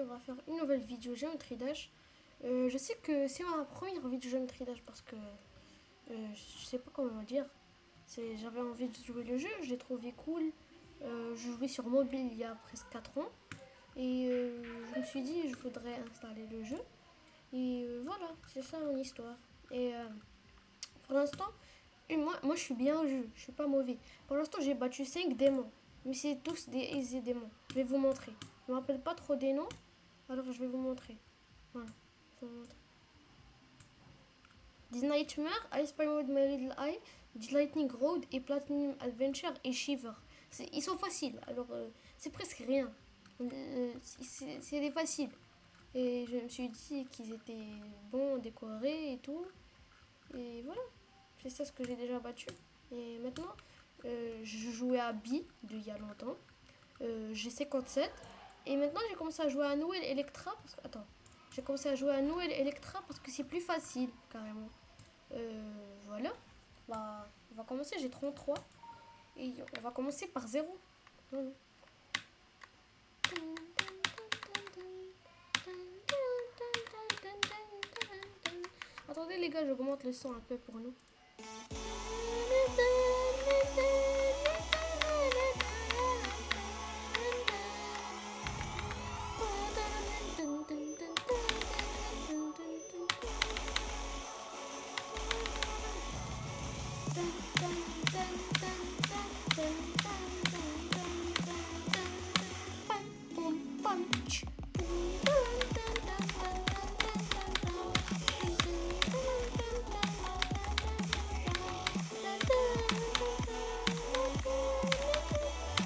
va faire une nouvelle vidéo Geometry Dash. Je sais que c'est ma première vidéo Geometry Dash parce que je sais pas comment dire. J'avais envie de jouer le jeu, je l'ai trouvé cool. Je jouais sur mobile il y a presque 4 ans et je me suis dit je voudrais installer le jeu. Et voilà, c'est ça mon histoire. Et pour l'instant, moi je suis bien au jeu, je suis pas mauvais. Pour l'instant j'ai battu 5 démons, mais c'est tous des easy démons. Je vais vous montrer. Je me rappelle pas trop des noms, alors je vais vous montrer. Voilà, je vais vous montrer. This Nightmare, I Spy with My Little Eye, The Lightning Road et Platinum Adventure et Shiver. Ils sont faciles, alors c'est presque rien. C'est des faciles. Et je me suis dit qu'ils étaient bons, décorés et tout. Et voilà, c'est ça ce que j'ai déjà battu. Et maintenant, je jouais à Bi de il y a longtemps. J'ai 57. Et maintenant, j'ai commencé à jouer à Noël Electra. Attends, j'ai commencé à jouer à Noël Electra parce que c'est plus facile, carrément. Voilà. Bah, on va commencer, j'ai 33. Et on va commencer par 0. Attendez les gars, j'augmente le son un peu pour nous.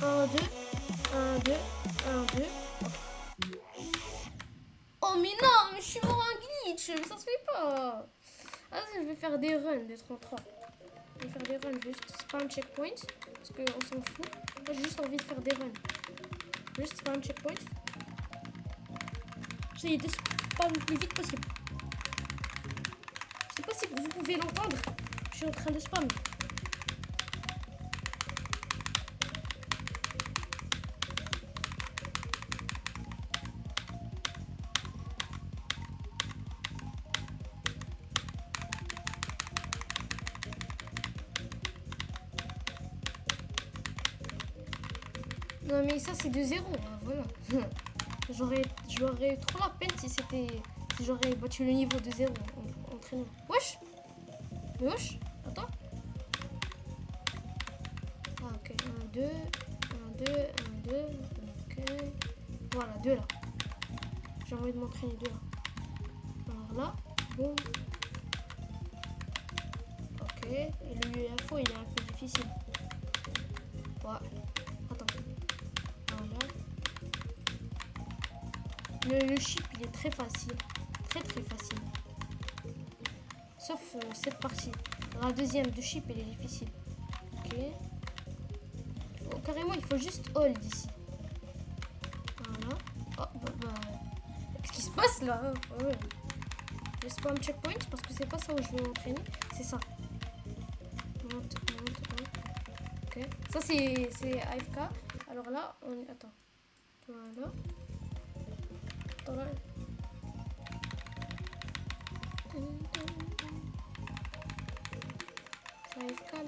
Un, deux, un, deux, un, deux. Oh mais non, mais je suis mort un glitch, mais ça se fait pas. Ah, je vais faire des runs de 33. Je vais faire des runs, juste spam checkpoint, parce qu'on s'en fout. Moi j'ai juste envie de faire des runs. Juste spam checkpoint. J'essaie de spam le plus vite possible. Je sais pas si vous pouvez l'entendre. Je suis en train de spam. Non mais ça c'est de 0, hein, voilà. J'aurais trop la peine si j'aurais battu le niveau de 0 en entraînement. Wesh. Mais wesh. Attends. Ah ok. 1, 2, 1, 2, 1, 2. Ok. Voilà, 2 là. J'ai envie de m'entraîner 2 là. Alors là. Boum. Ok. Et le UFO il est un peu difficile. Ouais. Attends. Le chip il est très facile, très facile. Sauf cette partie. La deuxième de chip elle est difficile. Ok. Carrément il faut juste hold ici. Voilà. Oh bah. Qu'est-ce qui se passe là? Ouais. Je spam checkpoint parce que c'est pas ça où je vais m'entraîner. C'est ça. Monte. Ok. Ça c'est AFK. Alors là on. Attends. Voilà. Attends là. Ça AFK là.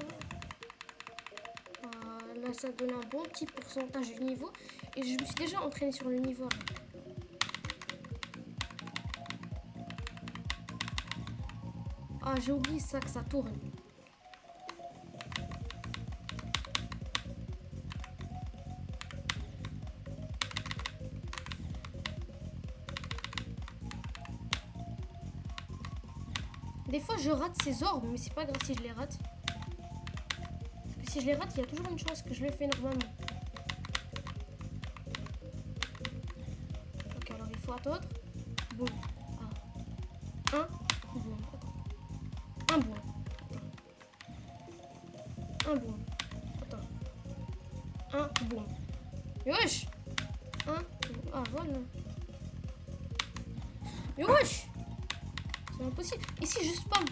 Là ça donne un bon petit pourcentage du niveau. Et je me suis déjà entraîné sur le niveau là. Ah j'ai oublié ça que ça tourne. Des fois je rate ces orbes, mais c'est pas grave si je les rate. Parce que si je les rate, il y a toujours une chance que je le fais normalement. Ok, alors il faut attendre. Boum. Ah. Un. Boum. Un boum. Un boum. Attends. Un boum. Mais wesh. Un. Ah voilà. Mais wesh. C'est impossible. Ici je spam.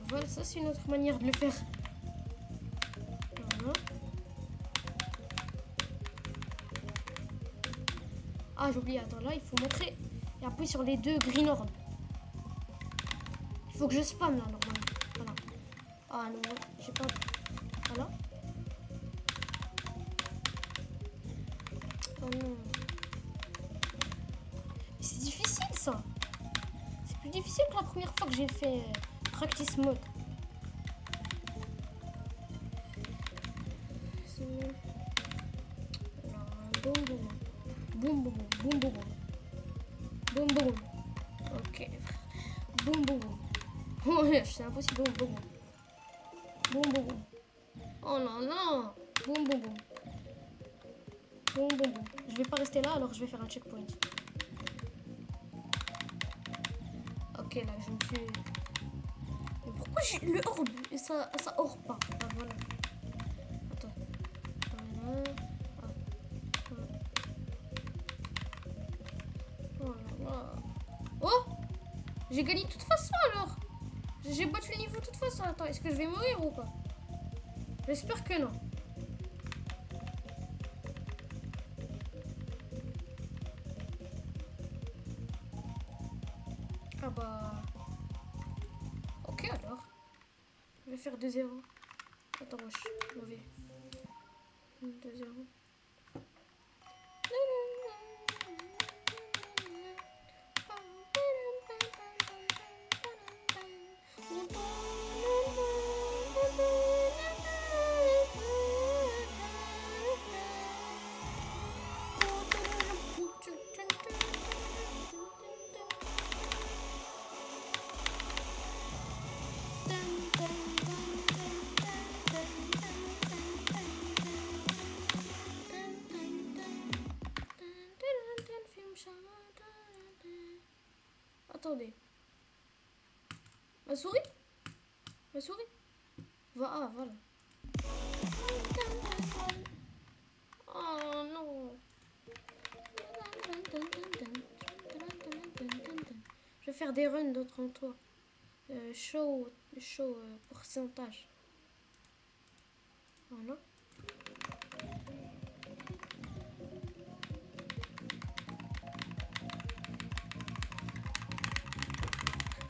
Voilà, ça c'est une autre manière de le faire. Voilà. Ah, j'ai oublié. Attends, là, il faut montrer et appuyer sur les deux green orbs. Il faut que je spam là, normalement. Voilà. Ah non, j'ai pas. Voilà. Oh non. C'est difficile ça. C'est plus difficile que la première fois que j'ai fait practice mode. Boum boum. Boum boum boum boum boum. Boum boum. Ok. Boum boum boum. Oh, c'est impossible. Boum boum boum. Boum boum boum. Oh là là. Boum boum boum. Boum boum boum. Je vais pas rester là, alors je vais faire un checkpoint. Ok, là, je me suis... Mais pourquoi j'ai le orbe et ça orbe pas? Ah, voilà. Attends. Voilà. Ah. Oh là là. Oh! J'ai gagné de toute façon, alors. J'ai battu le niveau de toute façon. Attends, est-ce que je vais mourir ou pas? J'espère que non. Ah bah... Ok alors. Je vais faire 2-0. Attends, wesh, mauvais. 2-0. Attendez. Ma souris? Ma souris? Ah, voilà. Oh non. Je vais faire des runs de 33. Show pourcentage. Voilà.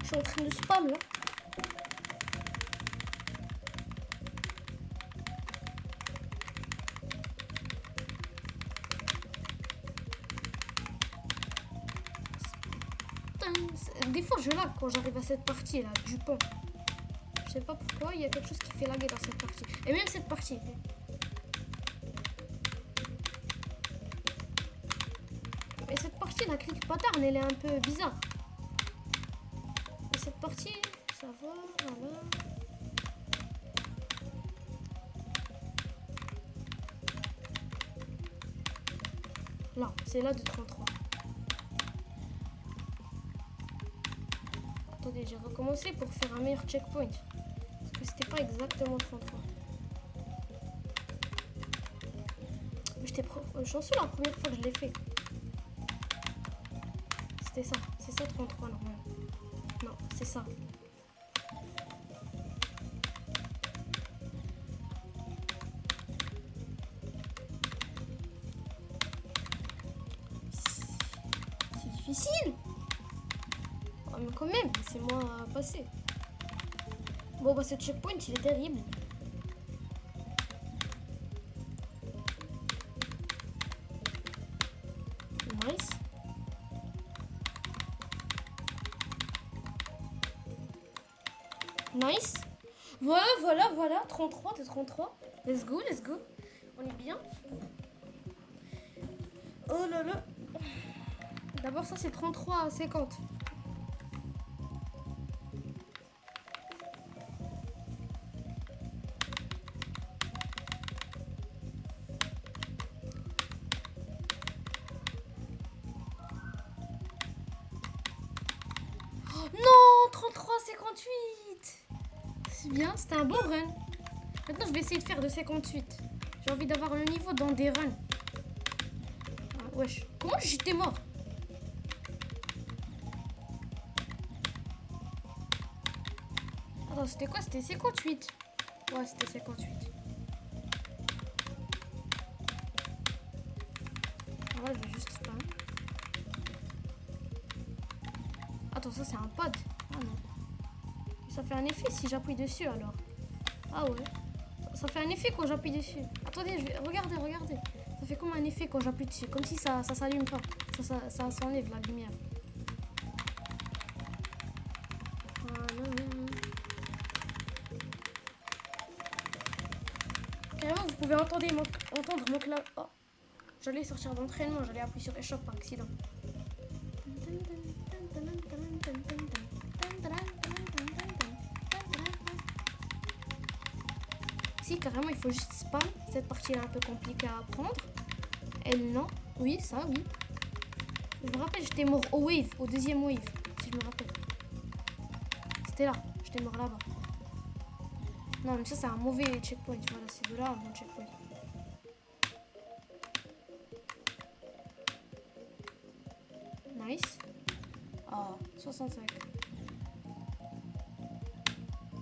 Je suis en train de spam là. Des fois je lag quand j'arrive à cette partie là du pont. Je sais pas pourquoi, il y a quelque chose qui fait laguer dans cette partie. Et même cette partie. Mais cette partie, la click pattern, elle est un peu bizarre. Et cette partie, ça va, voilà. Là, c'est là de 33. Attendez, j'ai recommencé pour faire un meilleur checkpoint. Parce que c'était pas exactement 33. Mais j'étais chanceux la première fois que je l'ai fait. C'était ça. C'est ça 33 normalement. Non, c'est ça. C'est difficile. Oh, mais quand même, c'est moi à passer. Bon, bah ce checkpoint, il est terrible. Nice. Nice. Voilà. 33 de 33. Let's go. On est bien. Oh là là. D'abord, ça, c'est 33 à 50. Non, 33,58. C'est bien, c'était un bon run. Maintenant, je vais essayer de faire de 58. J'ai envie d'avoir le niveau dans des runs. Ah, wesh, comment j'étais mort? Attends, c'était quoi? C'était 58. Ouais, c'était 58. Voilà, je vais juste spam. Attends, ça c'est un pad. Ah non. Ça fait un effet si j'appuie dessus alors. Ah ouais. Ça fait un effet quand j'appuie dessus. Attendez, je vais... Regardez. Ça fait comme un effet quand j'appuie dessus. Comme si ça s'allume pas. Ça s'enlève la lumière. Carrément, vous pouvez entendre mon clavier. Oh. J'allais sortir d'entraînement, j'allais appuyer sur échoppe par accident. Si, carrément, il faut juste spam. Cette partie est un peu compliquée à apprendre. Elle, non. Oui, ça, oui. Je me rappelle, j'étais mort au wave, au deuxième wave, si je me rappelle. C'était là, j'étais mort là-bas. Non, mais ça, c'est un mauvais checkpoint. Voilà, c'est de là, mon checkpoint. Nice. Ah, 65.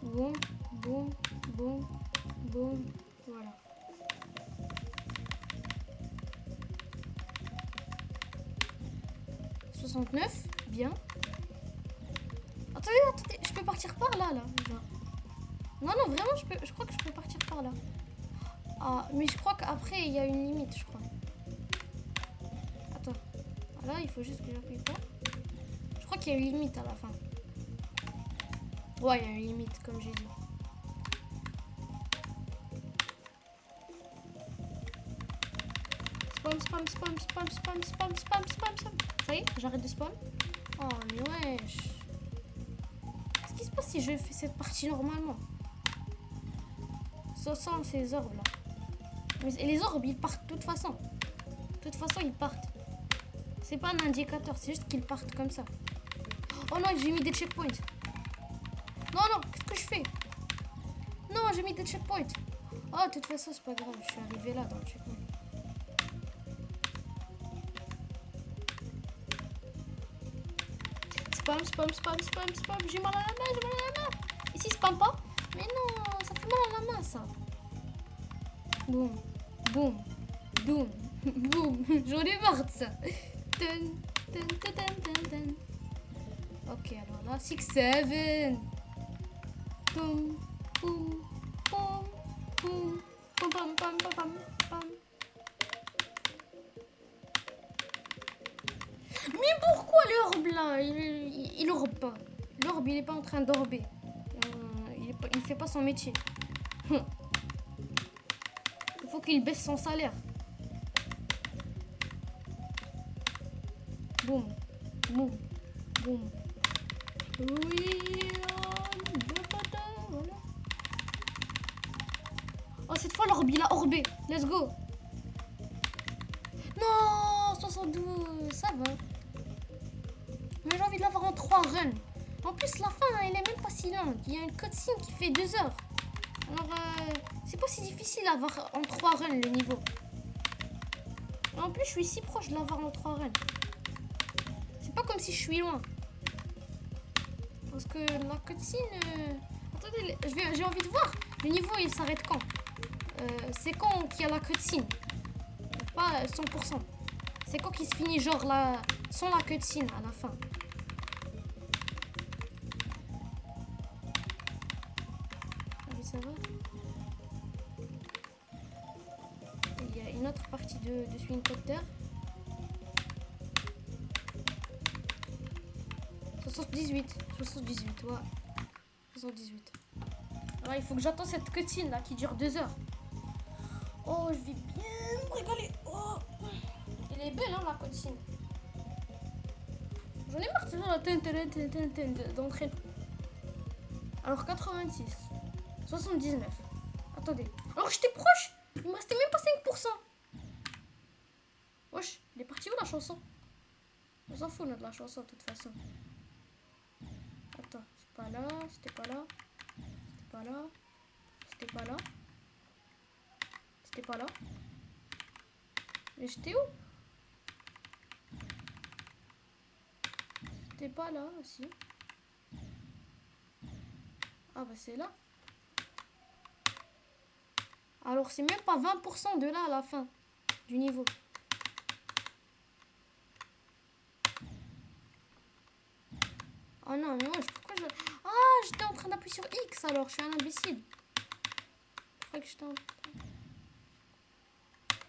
Boum, boum, boum, boum. Voilà. Bien. Attendez, je peux partir par là, genre. Non, vraiment, je crois que je peux partir par là. Ah, mais je crois qu'après, il y a une limite, je crois. Attends. Là, il faut juste que j'appuie pas. Je crois qu'il y a une limite à la fin. Ouais, il y a une limite, comme j'ai dit. Spam. Ça y est, j'arrête de spam. Oh, mais wesh. Qu'est-ce qui se passe si je fais cette partie normalement? Sans ces orbes là. Mais les orbes, ils partent de toute façon. De toute façon, ils partent. C'est pas un indicateur, c'est juste qu'ils partent comme ça. Oh non, j'ai mis des checkpoints. Non, qu'est-ce que je fais? Non, j'ai mis des checkpoints. Oh, de toute façon, c'est pas grave, je suis arrivé là dans le checkpoint. Spam. J'ai mal à la main. Ici, spam pas. Mais non, ça fait mal à la main, ça. Boum. J'en ai marre de ça. Ok, alors là, 6, 7. Boum. Mais pourquoi l'orbe là? Il orbe pas. L'orbe, il est pas en train d'orber. Il fait pas son métier. Il faut qu'il baisse son salaire. Boum. Oui. Voilà. Oh, cette fois, l'orbe, il a orbé. Let's go. Non, 72, ça va. Mais j'ai envie de l'avoir en 3 runs. En plus, la fin, elle est même pas si longue. Il y a une cutscene qui fait 2 heures. Alors, c'est pas si difficile à avoir en 3 runs le niveau. Et en plus, je suis si proche de l'avoir en 3 runs. C'est pas comme si je suis loin. Parce que la cutscene... Attendez, j'ai envie de voir. Le niveau, il s'arrête quand? C'est quand qu'il y a la cutscene? Pas 100%. C'est quand qu'il se finit, genre, sans la cutscene à la fin. Allez, ça va. Il y a une autre partie de Swingcopter. 78, ouais. 78. Alors, il faut que j'attende cette cutscene là qui dure 2 heures. Oh, je vais bien me régaler. Oh. Elle est belle, hein, la cutscene. J'en ai marre de d'entraîner. Alors, 86. 79. Attendez. Alors, j'étais proche. Il me restait même pas 5%. Wesh, elle est partie où la chanson? On s'en fout, là, de la chanson, de toute façon. Attends, c'est pas là, c'était pas là. Mais j'étais où? C'était pas là aussi. Ah bah c'est là. Alors c'est même pas 20% de là à la fin du niveau. Oh non, mais wesh, pourquoi je... Ah, j'étais en train d'appuyer sur X alors, je suis un imbécile. Je crois que j'étais en...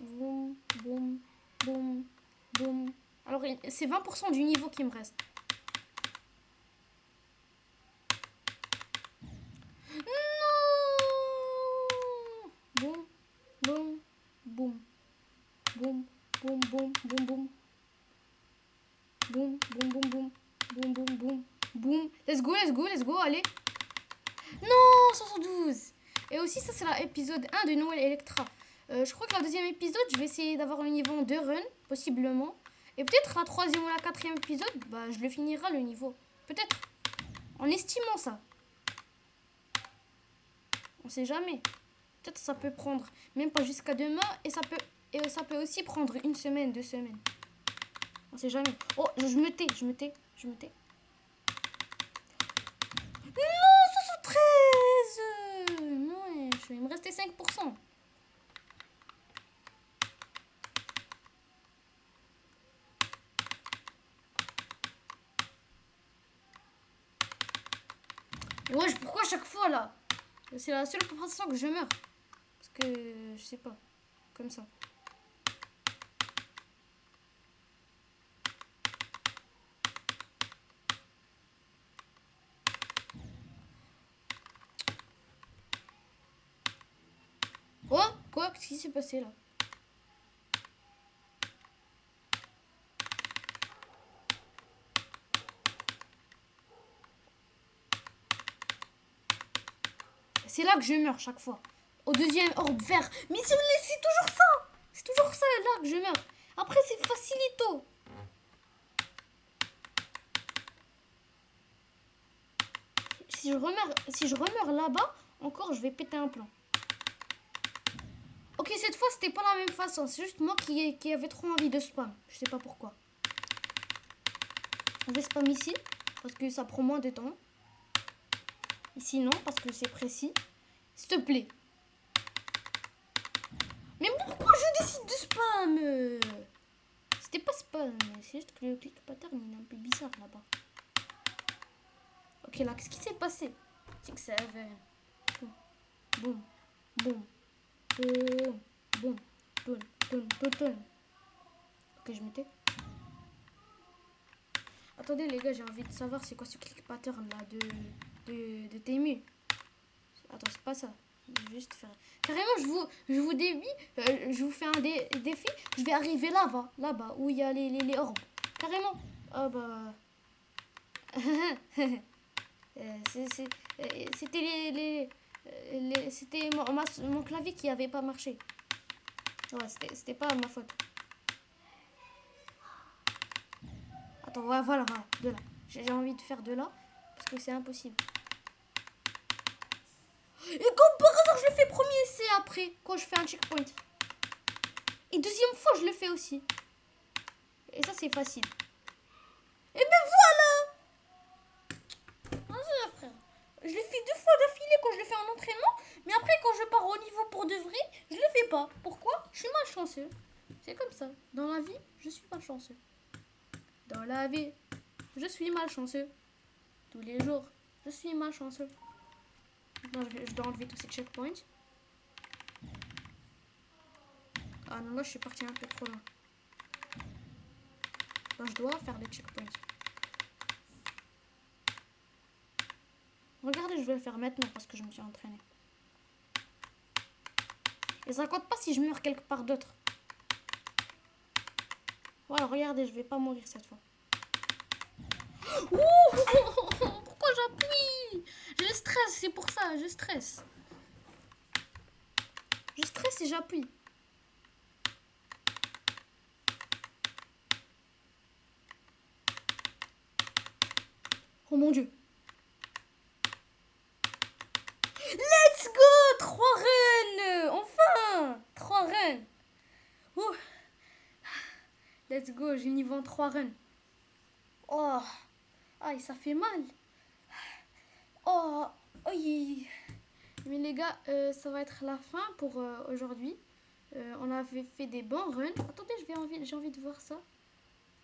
Boum, boum, boum, boum. Alors, c'est 20% du niveau qui me reste. Non. Boum, boum, boum, boum, boum, boum, boum, boum, boum, boum, boum, boum, boum, boum, boum, boum. Let's go, let's go, let's go, allez. Non, 112. Et aussi, ça, c'est l'épisode 1 de Noël Electra. Je crois que la deuxième épisode, je vais essayer d'avoir le niveau en 2 runs, possiblement. Et peut-être la troisième ou la quatrième épisode, bah, je le finirai le niveau. Peut-être. En estimant ça. On sait jamais. Peut-être ça peut prendre même pas jusqu'à demain. Et ça peut aussi prendre une semaine, 2 semaines. On sait jamais. Oh, je me tais. Non, 73. Non, il me restait 5%. Et ouais, pourquoi à chaque fois là? C'est la seule façon que je meurs. Parce que, je sais pas. Comme ça. Oh, quoi? Qu'est-ce qui s'est passé là? C'est là que je meurs chaque fois. Au deuxième orbe vert. Mais c'est toujours ça. C'est toujours ça là que je meurs. Après, c'est facilito. Si je remeurs là-bas, encore, je vais péter un plomb. Ok, cette fois, c'était pas la même façon. C'est juste moi qui avait trop envie de spam. Je sais pas pourquoi. On va spam ici, parce que ça prend moins de temps. Ici, non, parce que c'est précis. S'il te plaît. Mais pourquoi je décide de spam? C'était pas spam, c'est juste que le click pattern il est un peu bizarre là-bas. Ok, là, qu'est-ce qui s'est passé? C'est que ça avait... Boum, boum, boum, boum, boum, boum, boum, boum. Ok, je mettais. Attendez les gars, j'ai envie de savoir c'est quoi ce click pattern là de Temu. Attends, c'est pas ça. Je vais juste faire... Carrément, je vous fais un défi. Je vais arriver là-bas, où il y a les orbes. Carrément. Ah bah... c'était c'était mon clavier qui avait pas marché. Ouais, c'était pas ma faute. Attends, ouais, voilà, de là. J'ai envie de faire de là, parce que c'est impossible. Et comme par hasard, je le fais premier essai après, quand je fais un checkpoint. Et deuxième fois, je le fais aussi. Et ça, c'est facile. Et ben voilà! Ah, frère. Je le fais 2 fois d'affilée quand je le fais en entraînement. Mais après, quand je pars au niveau pour de vrai, je le fais pas. Pourquoi? Je suis malchanceux. C'est comme ça. Dans la vie, je suis malchanceux. Dans la vie, je suis malchanceux. Tous les jours, je suis malchanceux. Non, je dois enlever tous ces checkpoints. Ah non, là, je suis parti un peu trop loin. Non, je dois faire des checkpoints. Regardez, je vais le faire maintenant parce que je me suis entraîné. Et ça compte pas si je meurs quelque part d'autre. Voilà, regardez, je vais pas mourir cette fois. Ouh, pourquoi j'appuie? Je stresse, c'est pour ça, je stresse. Je stresse et j'appuie. Oh mon dieu. Let's go! 3 runs! Enfin! 3 runs. Ouh. Let's go, j'ai niveau en 3 runs. Oh. Aïe, ça fait mal. Oh. Aïe. Mais les gars, ça va être la fin pour aujourd'hui. On avait fait des bons runs. Attendez, j'ai envie de voir ça.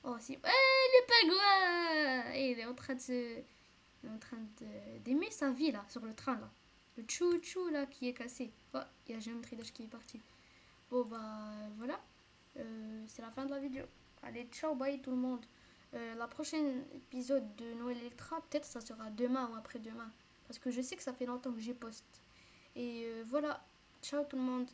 Oh, si. Hey, le pingouin! Il est en train de se... est en train d'aimer sa vie là, sur le train là. Le chou-chou là qui est cassé. Oh, il y a Géométrie Dash qui est parti. Bon bah voilà, c'est la fin de la vidéo. Allez, ciao, bye tout le monde. La prochaine épisode de Noël Electra, peut-être ça sera demain ou après-demain. Parce que je sais que ça fait longtemps que j'ai poste. Et voilà, ciao tout le monde.